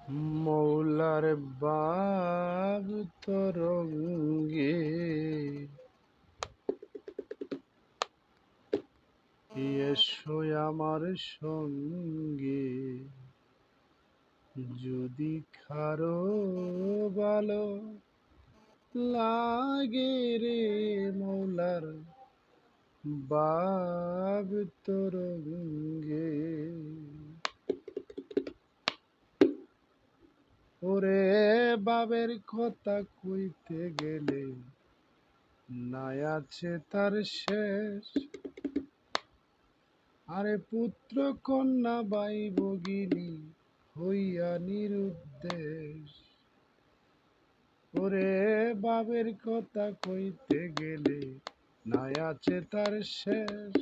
মৌলার বাব তরঙ্গে এসো আমার সঙ্গে, যদি খারো ভালো লাগে রে মৌলার বাব তরঙ্গে। ওরে বাবের কথা কইতে গেলে নাই আছে তার শেষ। আরে পুত্র কন্যা ভাই ভগিনী হইয়া নিরুদ্দেশ। ওরে বাবের কথা কইতে গেলে নাই আছে তার শেষ।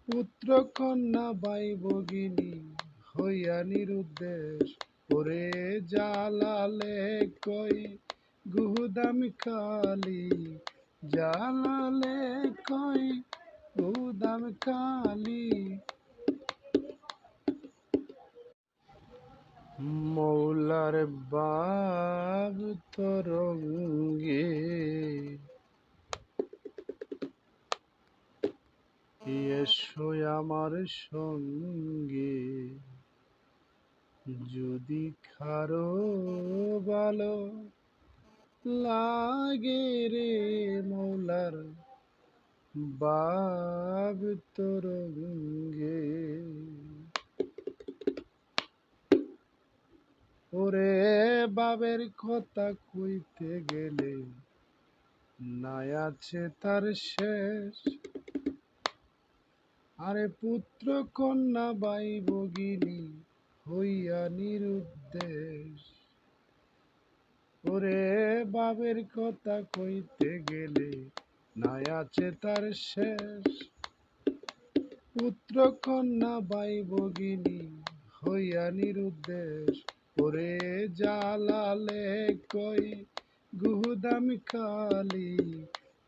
পুত্র কন্যা ভাই ভগিনী হইয়া নিরুদ্দেশ। ওরে জালালে কই গুহুদাম কালি, জালালে কই গুহুদাম কালি। মৌলার বাব তরঙ্গে এসো আমার সঙ্গে, যদি খারো ভালো লাগে রে মৌলার বাব তরঙ্গে। ওরে বাবের কথা কইতে গেলে নাই আছে তার শেষ। আরে পুত্র কন্যা ভাই ভগিনী হইয়া নিরুদ্দেশ। ওরে বাবের কথা কইতে গেলে নাই আছে তার শেষ। পুত্র কন্যা ভাই ভগিনী হইয়া নিরুদ্দেশ। ওরে জালালে কই গুহুদাম কালি,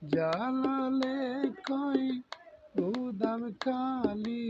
জালালে কই গুহুদাম কালি।